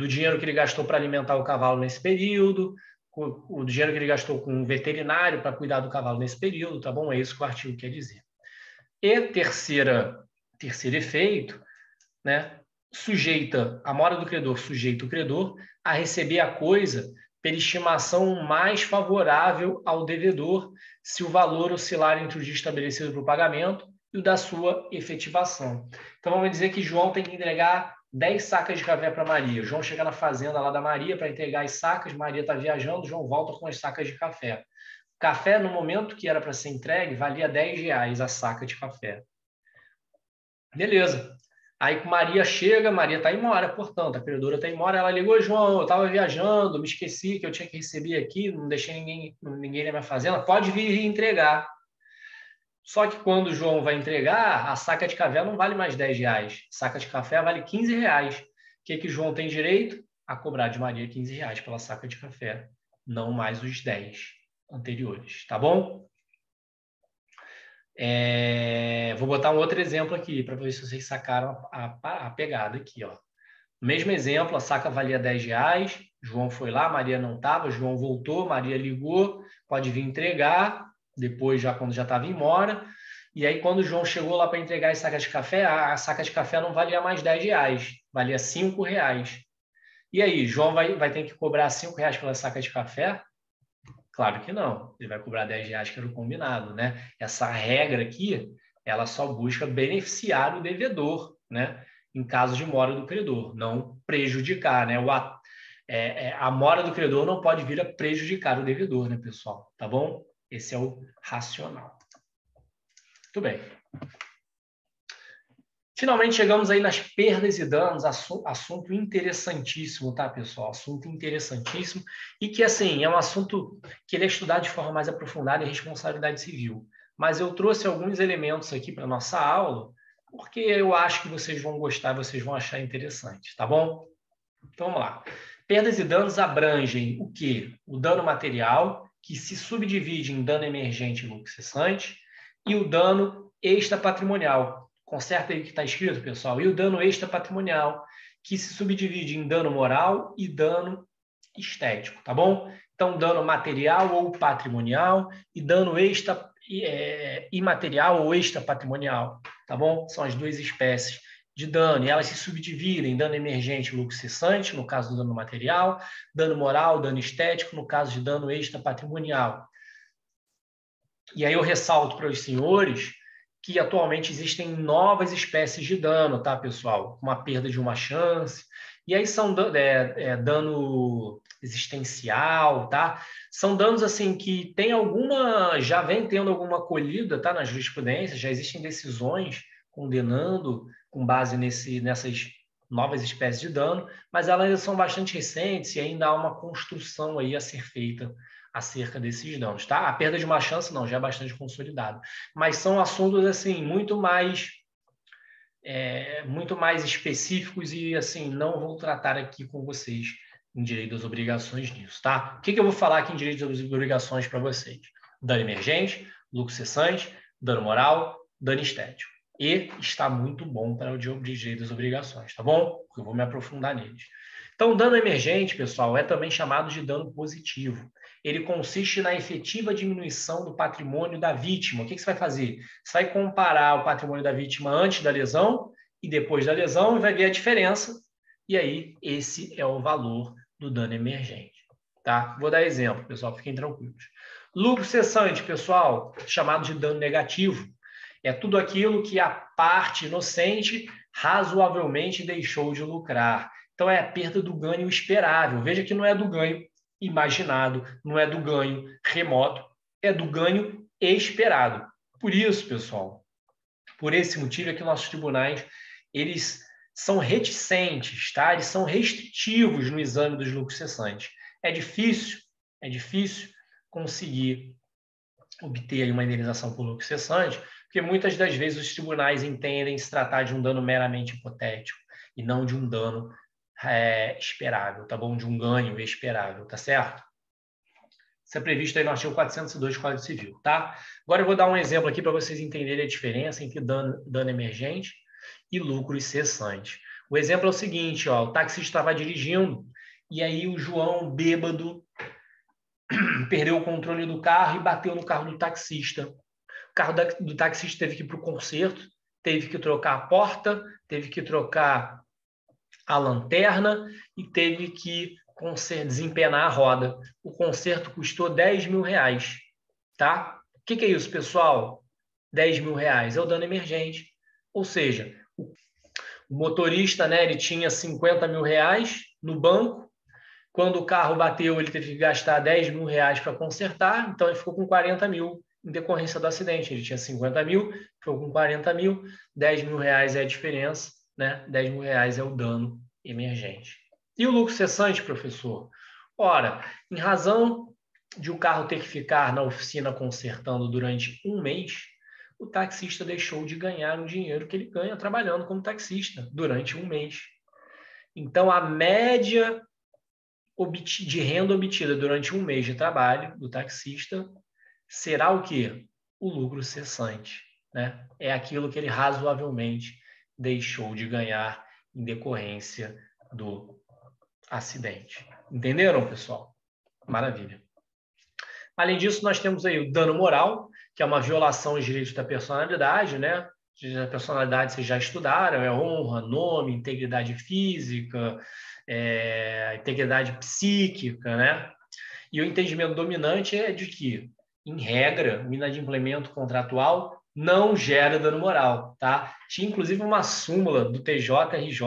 dinheiro que ele gastou para alimentar o cavalo nesse período, o dinheiro que ele gastou com um veterinário para cuidar do cavalo nesse período, tá bom? É isso que o artigo quer dizer. E terceiro efeito, né? A mora do credor sujeita o credor a receber a coisa pela estimação mais favorável ao devedor, se o valor oscilar entre o dia estabelecido para o pagamento e o da sua efetivação. Então, vamos dizer que João tem que entregar 10 sacas de café para Maria. João chega na fazenda lá da Maria para entregar as sacas, Maria está viajando, João volta com as sacas de café. O café, no momento que era para ser entregue, valia R$10 a saca de café. Beleza. Aí Maria chega, Maria está em mora, portanto, a credora está em mora, ela ligou, João, eu estava viajando, me esqueci que eu tinha que receber aqui, não deixei ninguém na minha fazenda, pode vir entregar. Só que quando o João vai entregar, a saca de café não vale mais R$10, a saca de café vale R$15. O que o João tem direito? A cobrar de Maria R$15 pela saca de café, não mais os 10 anteriores, tá bom? Vou botar um outro exemplo aqui para ver se vocês sacaram a pegada aqui. Ó. Mesmo exemplo, a saca valia R$10, João foi lá, Maria não estava, João voltou, Maria ligou, pode vir entregar, depois quando já estava em mora. E aí quando o João chegou lá para entregar as sacas de café, a saca de café não valia mais R$10, valia R$5. E aí, João vai ter que cobrar R$5 pela saca de café? Claro que não. Ele vai cobrar R$10, que era o combinado, né? Essa regra aqui, ela só busca beneficiar o devedor, né? Em caso de mora do credor, não prejudicar, né? A mora do credor não pode vir a prejudicar o devedor, né, pessoal? Tá bom? Esse é o racional. Muito bem. Finalmente chegamos aí nas perdas e danos, assunto interessantíssimo, tá, pessoal? Assunto interessantíssimo e que, assim, é um assunto que ele é estudado de forma mais aprofundada em responsabilidade civil. Mas eu trouxe alguns elementos aqui para a nossa aula, porque eu acho que vocês vão gostar, vocês vão achar interessante, tá bom? Então, vamos lá. Perdas e danos abrangem o quê? O dano material, que se subdivide em dano emergente e lucro cessante, e o dano extrapatrimonial. Conserta aí o que está escrito, pessoal. E o dano extrapatrimonial, que se subdivide em dano moral e dano estético, tá bom? Então, dano material ou patrimonial e dano imaterial ou extrapatrimonial, tá bom? São as duas espécies de dano, e elas se subdividem em dano emergente e lucro cessante, no caso do dano material, dano moral, dano estético, no caso de dano extrapatrimonial. E aí eu ressalto para os senhores que atualmente existem novas espécies de dano, tá, pessoal? Uma perda de uma chance, e aí são dano existencial, tá? São danos assim que tem já vem tendo alguma acolhida, tá, na jurisprudência, já existem decisões condenando com base nessas novas espécies de dano, mas elas ainda são bastante recentes e ainda há uma construção aí a ser feita acerca desses danos, tá? A perda de uma chance não, já é bastante consolidado, mas são assuntos assim muito mais específicos e assim não vou tratar aqui com vocês em direito das obrigações nisso, tá? O que eu vou falar aqui em direito das obrigações para vocês? Dano emergente, lucro cessante, dano moral, dano estético. E está muito bom para o direito das obrigações, tá bom? Eu vou me aprofundar neles. Então, dano emergente, pessoal, é também chamado de dano positivo. Ele consiste na efetiva diminuição do patrimônio da vítima. O que você vai fazer? Você vai comparar o patrimônio da vítima antes da lesão e depois da lesão e vai ver a diferença. E aí, esse é o valor do dano emergente. Tá? Vou dar exemplo, pessoal, fiquem tranquilos. Lucro cessante, pessoal, chamado de dano negativo. É tudo aquilo que a parte inocente razoavelmente deixou de lucrar. Então, é a perda do ganho esperável. Veja que não é do ganho imaginado, não é do ganho remoto, é do ganho esperado. Por isso, pessoal, por esse motivo é que nossos tribunais, eles são reticentes, tá? Eles são restritivos no exame dos lucros cessantes. É difícil conseguir obter aí uma indenização por lucro cessante, porque muitas das vezes os tribunais entendem se tratar de um dano meramente hipotético e não de um dano esperável, tá bom? De um ganho esperável, tá certo? Isso é previsto aí no artigo 402 do Código Civil, tá? Agora eu vou dar um exemplo aqui para vocês entenderem a diferença entre dano emergente e lucros cessantes. O exemplo é o seguinte, ó, o taxista estava dirigindo e aí o João, bêbado, perdeu o controle do carro e bateu no carro do taxista. O carro do taxista teve que ir para o conserto, teve que trocar a porta, teve que trocar a lanterna e teve que desempenar a roda. O conserto custou R$10.000, tá? O que é isso, pessoal? R$10.000 é o dano emergente. Ou seja, o motorista, né, ele tinha R$50.000 no banco. Quando o carro bateu, ele teve que gastar R$10.000 para consertar, então ele ficou com 40 mil em decorrência do acidente. Ele tinha 50 mil, ficou com 40 mil, R$10.000 é a diferença, né? R$10.000 é o dano emergente. E o lucro cessante, professor? Ora, em razão de o carro ter que ficar na oficina consertando durante um mês, o taxista deixou de ganhar o dinheiro que ele ganha trabalhando como taxista durante um mês. Então, a média de renda obtida durante um mês de trabalho do taxista será o quê? O lucro cessante, né? É aquilo que ele razoavelmente deixou de ganhar em decorrência do acidente. Entenderam, pessoal? Maravilha. Além disso, nós temos aí o dano moral, que é uma violação aos direitos da personalidade, né? de personalidade vocês já estudaram, é honra, nome, integridade física, integridade psíquica, né? E o entendimento dominante é de que, em regra, o inadimplemento contratual não gera dano moral, tá? Tinha, inclusive, uma súmula do TJRJ,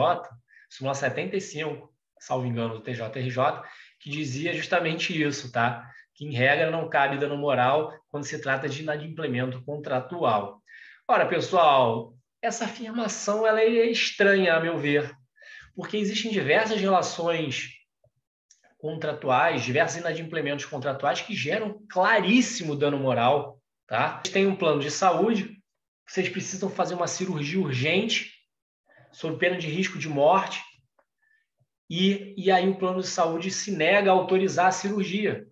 súmula 75, salvo engano, do TJRJ, que dizia justamente isso, tá? Que, em regra, não cabe dano moral quando se trata de inadimplemento contratual. Ora, pessoal, essa afirmação ela é estranha, a meu ver, porque existem diversas relações contratuais, diversos inadimplementos contratuais que geram claríssimo dano moral, tá? Vocês têm um plano de saúde, vocês precisam fazer uma cirurgia urgente, sob pena de risco de morte, e aí o plano de saúde se nega a autorizar a cirurgia.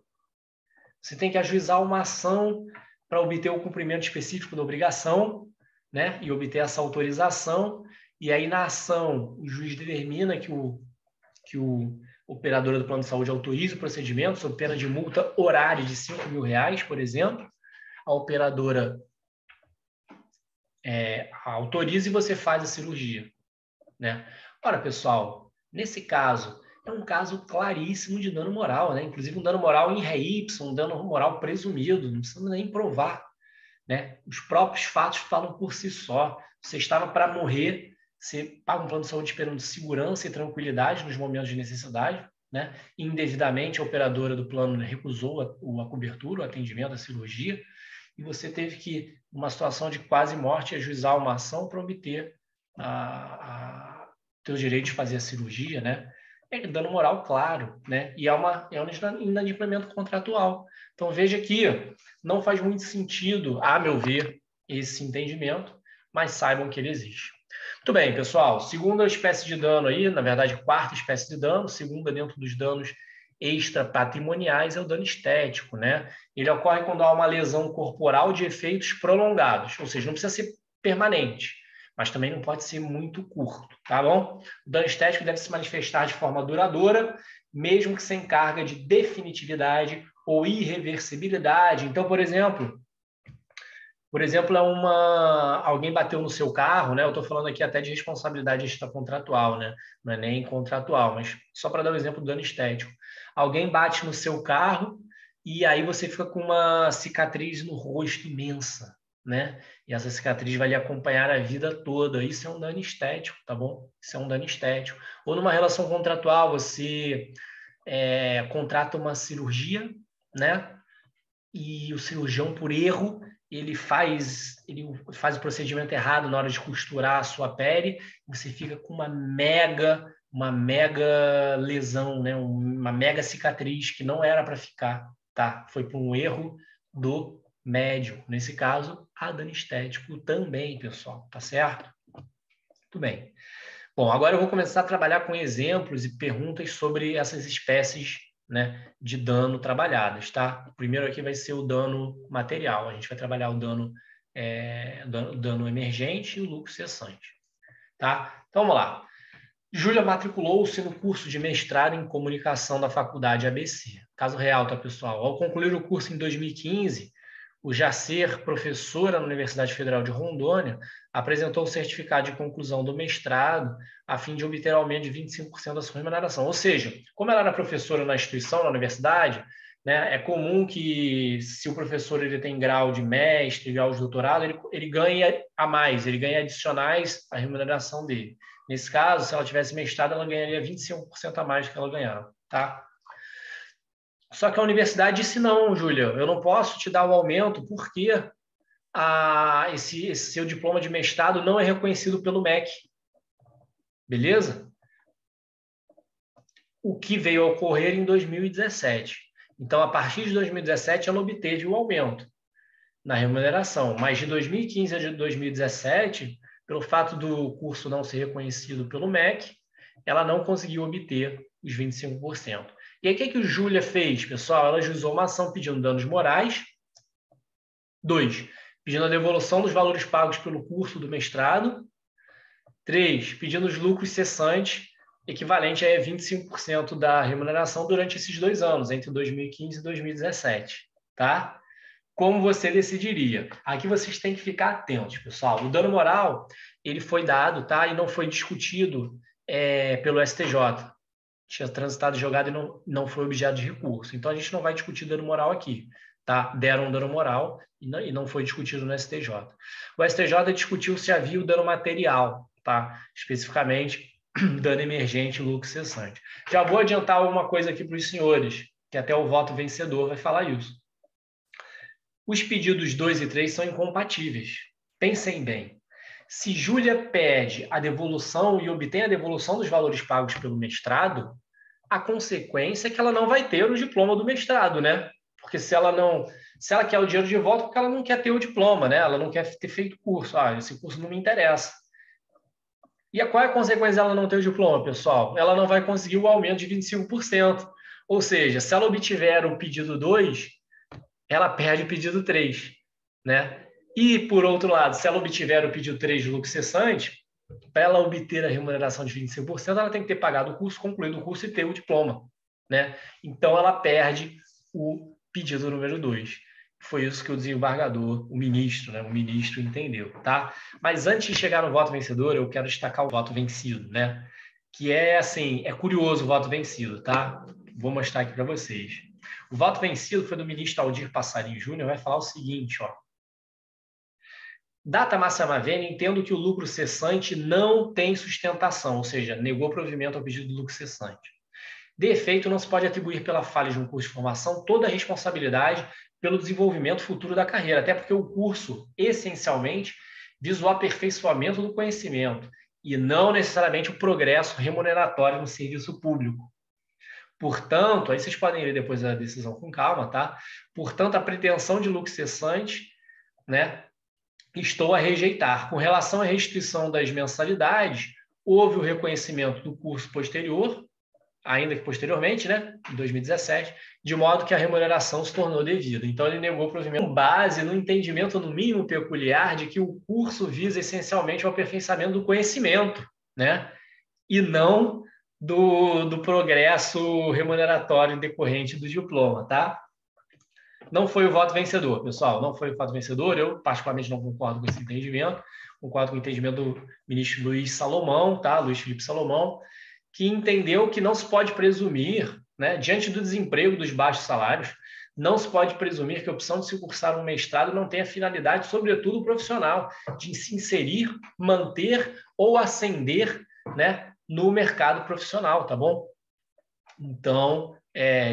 Você tem que ajuizar uma ação para obter o cumprimento específico da obrigação, né? E obter essa autorização, e aí na ação o juiz determina que o operadora do plano de saúde autoriza o procedimento sob pena de multa horária de R$5.000, por exemplo. A operadora autoriza e você faz a cirurgia, né? Ora, pessoal, nesse caso, é um caso claríssimo de dano moral, né? Inclusive um dano moral em ré Y, um dano moral presumido, não precisa nem provar, né? Os próprios fatos falam por si só. Você estava para morrer, você paga um plano de saúde esperando segurança e tranquilidade nos momentos de necessidade, né? Indevidamente, a operadora do plano recusou a cobertura, o atendimento, a cirurgia, e você teve que, numa situação de quase morte, ajuizar uma ação para obter teu direito de fazer a cirurgia, né? É dano moral, claro, né? E é um inadimplemento contratual. Então, veja aqui, não faz muito sentido, a meu ver, esse entendimento, mas saibam que ele existe. Muito bem, pessoal. Segunda espécie de dano aí, na verdade, quarta espécie de dano, segunda dentro dos danos extrapatrimoniais, é o dano estético, né? Ele ocorre quando há uma lesão corporal de efeitos prolongados, ou seja, não precisa ser permanente, mas também não pode ser muito curto, tá bom? O dano estético deve se manifestar de forma duradoura, mesmo que sem carga de definitividade ou irreversibilidade. Então, por exemplo, alguém bateu no seu carro, né? Eu estou falando aqui até de responsabilidade extracontratual, né? Não é nem contratual, mas só para dar um exemplo do dano estético. Alguém bate no seu carro e aí você fica com uma cicatriz no rosto imensa, né? E essa cicatriz vai lhe acompanhar a vida toda. Isso é um dano estético, tá bom? Isso é um dano estético. Ou numa relação contratual, você contrata uma cirurgia, né? E o cirurgião, por erro, ele faz o procedimento errado na hora de costurar a sua pele, você fica com uma mega lesão, né? Uma mega cicatriz que não era para ficar, tá? Foi por um erro do médico. Nesse caso, há dano estético também, pessoal, tá certo? Muito bem. Bom, agora eu vou começar a trabalhar com exemplos e perguntas sobre essas espécies, né, de dano trabalhadas, tá? O primeiro aqui vai ser o dano material. A gente vai trabalhar o dano emergente e o lucro cessante, tá? Então, vamos lá. Júlia matriculou-se no curso de mestrado em comunicação da Faculdade ABC. Caso real, tá, pessoal? Ao concluir o curso em 2015, o Jacer, professora na Universidade Federal de Rondônia, apresentou o certificado de conclusão do mestrado a fim de obter aumento de 25% da sua remuneração. Ou seja, como ela era professora na instituição, na universidade, né, é comum que, se o professor ele tem grau de mestre, grau de doutorado, ele ganha a mais, ele ganha adicionais à remuneração dele. Nesse caso, se ela tivesse mestrado, ela ganharia 25% a mais do que ela ganhava, tá? Só que a universidade disse, não, Júlia, eu não posso te dar o aumento porque esse seu diploma de mestrado não é reconhecido pelo MEC. Beleza? O que veio a ocorrer em 2017. Então, a partir de 2017, ela obteve o aumento na remuneração. Mas de 2015 a 2017, pelo fato do curso não ser reconhecido pelo MEC, ela não conseguiu obter os 25%. E aí, o que o Júlia fez, pessoal? Ela ajuizou uma ação pedindo danos morais. 2, pedindo a devolução dos valores pagos pelo curso do mestrado. 3, pedindo os lucros cessantes, equivalente a 25% da remuneração durante esses 2 anos, entre 2015 e 2017. Tá? como você decidiria? Aqui vocês têm que ficar atentos, pessoal. O dano moral, ele foi dado, tá? E não foi discutido pelo STJ. Tinha transitado julgado e não foi objeto de recurso. Então, a gente não vai discutir dano moral aqui, tá? Deram um dano moral e não foi discutido no STJ. O STJ discutiu se havia o dano material, tá? Especificamente, dano emergente e lucro cessante. Já vou adiantar uma coisa aqui para os senhores, que até o voto vencedor vai falar isso. Os pedidos 2 e 3 são incompatíveis. Pensem bem. Se Júlia pede a devolução e obtém a devolução dos valores pagos pelo mestrado, a consequência é que ela não vai ter o diploma do mestrado, né? Porque se ela quer o dinheiro de volta, porque ela não quer ter o diploma, né? Ela não quer ter feito curso. Esse curso não me interessa. E qual é a consequência dela não ter o diploma, pessoal? Ela não vai conseguir o aumento de 25%. Ou seja, se ela obtiver o pedido 2, ela perde o pedido 3, né? E, por outro lado, se ela obtiver o pedido 3 de lucro cessante, para ela obter a remuneração de 25%, ela tem que ter pagado o curso, concluído o curso e ter o diploma, né? Então, ela perde o pedido número 2. Foi isso que o desembargador, o ministro, né? O ministro entendeu, tá? Mas antes de chegar no voto vencedor, eu quero destacar o voto vencido, né? Que é, assim, é curioso o voto vencido, tá? Vou mostrar aqui para vocês. O voto vencido foi do ministro Aldir Passarinho Júnior, vai falar o seguinte, ó. Data máxima vênia, entendo que o lucro cessante não tem sustentação, ou seja, negou provimento ao pedido do lucro cessante. De efeito, não se pode atribuir pela falha de um curso de formação toda a responsabilidade pelo desenvolvimento futuro da carreira, até porque o curso, essencialmente, visa o aperfeiçoamento do conhecimento e não necessariamente o progresso remuneratório no serviço público. Portanto, aí vocês podem ler depois a decisão com calma, tá? Portanto, a pretensão de lucro cessante, né, estou a rejeitar. Com relação à restituição das mensalidades, houve o reconhecimento do curso posterior, ainda que posteriormente, né, em 2017, de modo que a remuneração se tornou devida. Então, ele negou o provimento com base no entendimento, no mínimo peculiar, de que o curso visa essencialmente o aperfeiçoamento do conhecimento, né, e não do progresso remuneratório decorrente do diploma, tá? Não foi o voto vencedor, pessoal, não foi o voto vencedor. Eu, particularmente, não concordo com esse entendimento. Concordo com o entendimento do ministro Luiz Salomão, tá? Luiz Felipe Salomão, que entendeu que não se pode presumir, né, diante do desemprego, dos baixos salários, não se pode presumir que a opção de se cursar um mestrado não tenha finalidade, sobretudo profissional, de se inserir, manter ou ascender, né, no mercado profissional, tá bom? Então,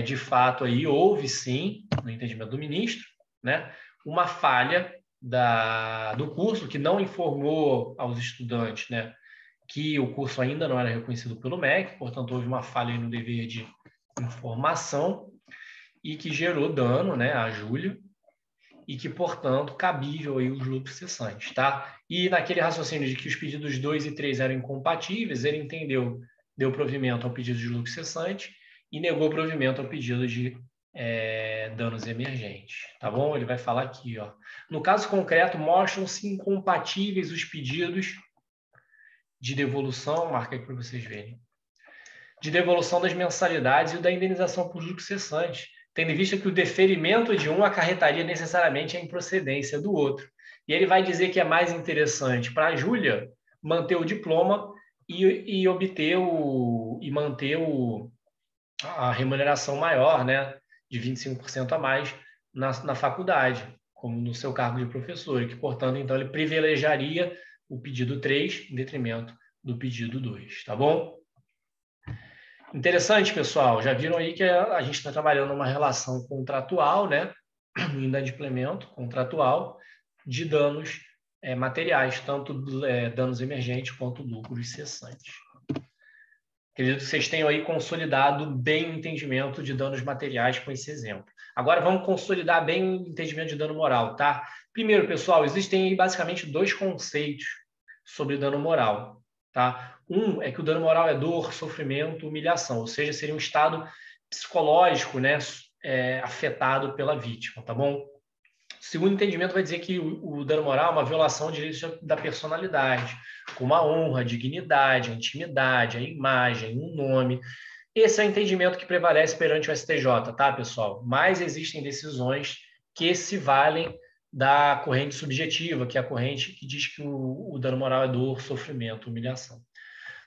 de fato, aí houve sim, no entendimento do ministro, né, uma falha do curso que não informou aos estudantes, né, que o curso ainda não era reconhecido pelo MEC, portanto, houve uma falha no dever de informação e que gerou dano, né, à Júlia, e que, portanto, cabível aí os lucros cessantes, tá? E naquele raciocínio de que os pedidos 2 e 3 eram incompatíveis, ele entendeu, deu provimento ao pedido de lucro cessante e negou provimento ao pedido de danos emergentes, tá bom? Ele vai falar aqui, ó. No caso concreto, mostram-se incompatíveis os pedidos de devolução, marca aqui para vocês verem, de devolução das mensalidades e o da indenização por lucro cessante, tendo em vista que o deferimento de um acarretaria necessariamente a improcedência do outro. E ele vai dizer que é mais interessante para a Júlia manter o diploma e obter e manter a remuneração maior, né, de 25% a mais na faculdade, como no seu cargo de professor, e que, portanto, então, ele privilegiaria o pedido 3 em detrimento do pedido 2, tá bom? Interessante, pessoal. Já viram aí que a gente está trabalhando uma relação contratual, né? No inadimplemento contratual de danos materiais, tanto danos emergentes quanto lucros cessantes. Acredito que vocês tenham aí consolidado bem o entendimento de danos materiais com esse exemplo. Agora vamos consolidar bem o entendimento de dano moral, tá? Primeiro, pessoal, existem aí basicamente dois conceitos sobre dano moral, tá? Um é que o dano moral é dor, sofrimento, humilhação, ou seja, seria um estado psicológico, né, afetado pela vítima, tá bom? O segundo entendimento vai dizer que o dano moral é uma violação de direitos da personalidade, como a honra, a dignidade, a intimidade, a imagem, o nome. Esse é o entendimento que prevalece perante o STJ, tá, pessoal? Mas existem decisões que se valem da corrente subjetiva, que é a corrente que diz que o dano moral é dor, sofrimento, humilhação.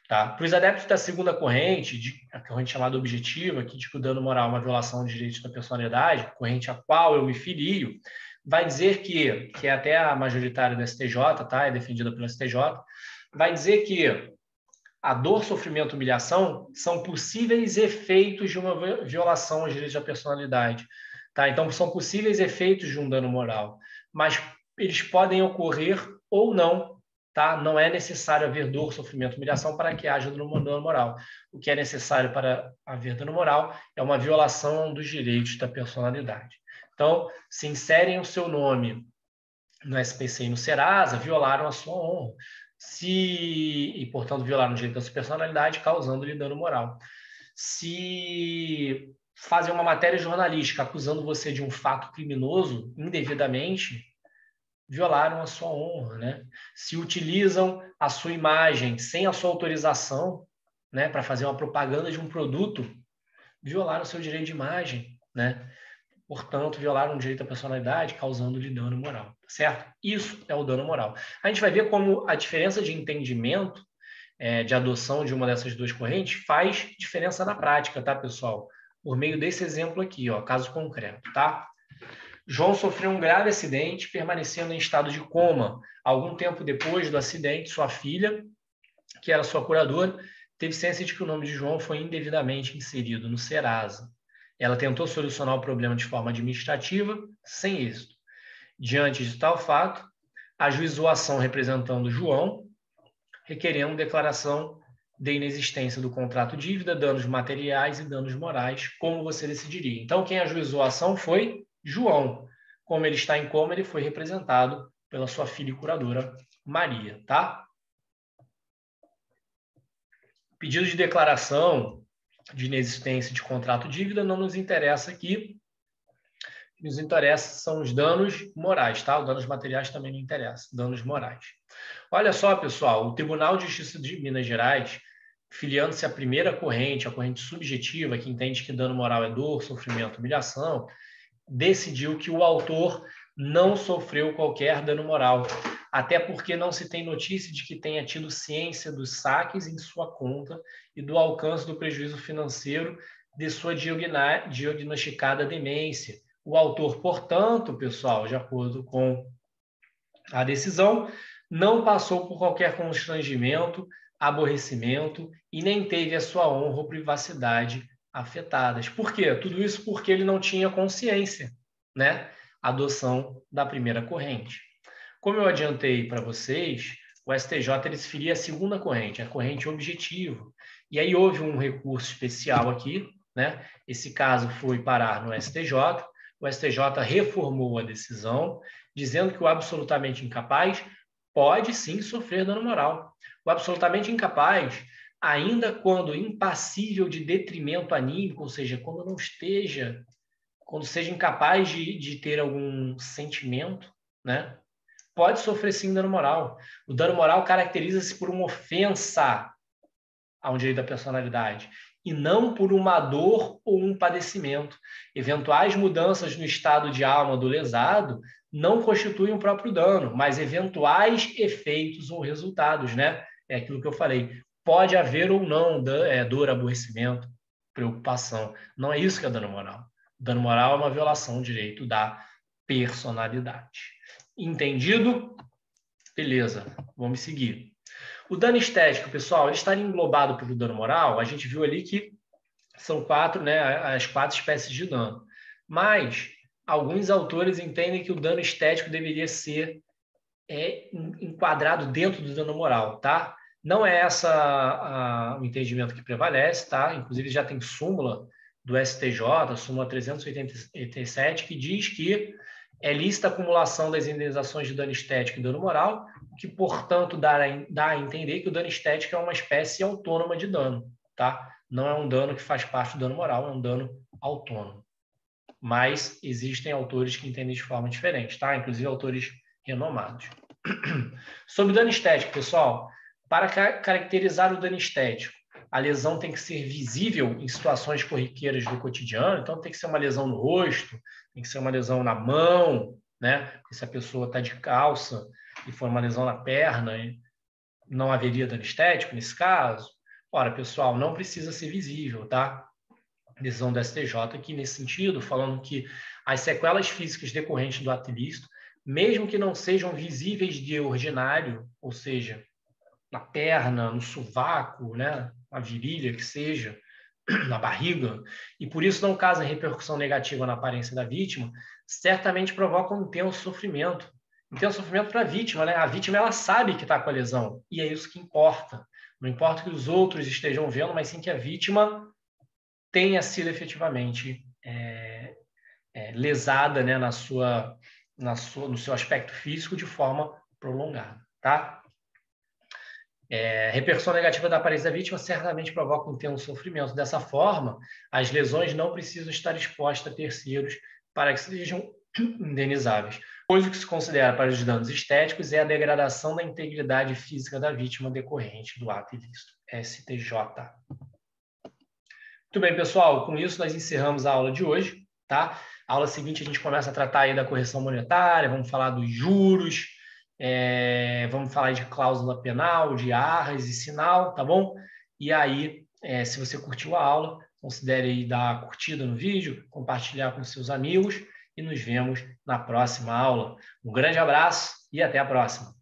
Tá? Para os adeptos da segunda corrente, a corrente chamada objetiva, que diz que o dano moral é uma violação de direitos da personalidade, corrente a qual eu me filio, vai dizer que é até a majoritária do STJ, tá? É defendida pelo STJ, vai dizer que a dor, sofrimento e humilhação são possíveis efeitos de uma violação aos direitos da personalidade. Tá? Então, são possíveis efeitos de um dano moral, mas eles podem ocorrer ou não. Tá? Não é necessário haver dor, sofrimento e humilhação para que haja dano moral. O que é necessário para haver dano moral é uma violação dos direitos da personalidade. Então, se inserem o seu nome no SPC e no Serasa, violaram a sua honra. E, portanto, violaram o direito da sua personalidade, causando-lhe dano moral. Se fazem uma matéria jornalística acusando você de um fato criminoso indevidamente, violaram a sua honra, né? Se utilizam a sua imagem sem a sua autorização, né, para fazer uma propaganda de um produto, violaram o seu direito de imagem, né? Portanto, violaram o direito à personalidade, causando-lhe dano moral, certo? Isso é o dano moral. A gente vai ver como a diferença de entendimento de adoção de uma dessas duas correntes faz diferença na prática, tá, pessoal? Por meio desse exemplo aqui, ó, caso concreto, tá? João sofreu um grave acidente, permanecendo em estado de coma. Algum tempo depois do acidente, sua filha, que era sua curadora, teve ciência de que o nome de João foi indevidamente inserido no Serasa. Ela tentou solucionar o problema de forma administrativa, sem êxito. Diante de tal fato, ajuizou a ação representando João, requerendo declaração de inexistência do contrato dívida, danos materiais e danos morais, como você decidiria. Então, quem ajuizou a ação foi João. Como ele está em coma, ele foi representado pela sua filha e curadora, Maria, tá? Pedido de declaração de inexistência de contrato dívida não nos interessa aqui. O que nos interessa são os danos morais, tá? Os danos materiais também não interessam, danos morais. Olha só, pessoal, o Tribunal de Justiça de Minas Gerais, filiando-se à primeira corrente, a corrente subjetiva, que entende que dano moral é dor, sofrimento, humilhação, decidiu que o autor não sofreu qualquer dano moral, até porque não se tem notícia de que tenha tido ciência dos saques em sua conta e do alcance do prejuízo financeiro de sua diagnosticada demência. O autor, portanto, pessoal, de acordo com a decisão, não passou por qualquer constrangimento, aborrecimento e nem teve a sua honra ou privacidade afetadas. Por quê? Tudo isso porque ele não tinha consciência, né? Adoção da primeira corrente. Como eu adiantei para vocês, o STJ ele se filia à segunda corrente, a corrente objetivo. E aí houve um recurso especial aqui, né? Esse caso foi parar no STJ. O STJ reformou a decisão, dizendo que o absolutamente incapaz pode sim sofrer dano moral. O absolutamente incapaz, ainda quando impassível de detrimento anímico, ou seja, quando seja incapaz de ter algum sentimento, né, pode sofrer sim dano moral. O dano moral caracteriza-se por uma ofensa a um direito da personalidade e não por uma dor ou um padecimento. Eventuais mudanças no estado de alma do lesado não constituem o próprio dano, mas eventuais efeitos ou resultados, né? É aquilo que eu falei. Pode haver ou não dor, aborrecimento, preocupação. Não é isso que é dano moral. Dano moral é uma violação do direito da personalidade. Entendido? Beleza, vamos seguir. O dano estético, pessoal, ele está englobado pelo dano moral. A gente viu ali que são quatro, né, as quatro espécies de dano. Mas alguns autores entendem que o dano estético deveria ser enquadrado dentro do dano moral, tá? Não é o entendimento que prevalece, tá? Inclusive já tem súmula do STJ, súmula 387, que diz que é lícita a acumulação das indenizações de dano estético e dano moral, o que, portanto, dá a entender que o dano estético é uma espécie autônoma de dano, tá? Não é um dano que faz parte do dano moral, é um dano autônomo. Mas existem autores que entendem de forma diferente, tá? Inclusive autores renomados. Sobre o dano estético, pessoal, para caracterizar o dano estético, a lesão tem que ser visível em situações corriqueiras do cotidiano, então tem que ser uma lesão no rosto, tem que ser uma lesão na mão, né? Porque se a pessoa está de calça e for uma lesão na perna, não haveria dano estético nesse caso. Ora, pessoal, não precisa ser visível, tá? Decisão do STJ aqui nesse sentido, falando que as sequelas físicas decorrentes do ato ilícito, mesmo que não sejam visíveis de ordinário, ou seja, na perna, no sovaco, né, na virilha, que seja, na barriga, e por isso não causam repercussão negativa na aparência da vítima, certamente provocam um intenso sofrimento. Intenso sofrimento para a vítima, né? A vítima ela sabe que está com a lesão, e é isso que importa. Não importa que os outros estejam vendo, mas sim que a vítima tenha sido efetivamente lesada, né, no seu aspecto físico de forma prolongada, tá? Repercussão negativa da aparência da vítima certamente provoca um intenso sofrimento. Dessa forma, as lesões não precisam estar expostas a terceiros para que sejam indenizáveis. Pois o que se considera para os danos estéticos é a degradação da integridade física da vítima decorrente do ato ilícito. STJ. Muito bem, pessoal. Com isso, nós encerramos a aula de hoje, tá? A aula seguinte, a gente começa a tratar aí da correção monetária, vamos falar dos juros, vamos falar de cláusula penal, de arras e sinal, tá bom? E aí, se você curtiu a aula, considere aí dar curtida no vídeo, compartilhar com seus amigos e nos vemos na próxima aula. Um grande abraço e até a próxima.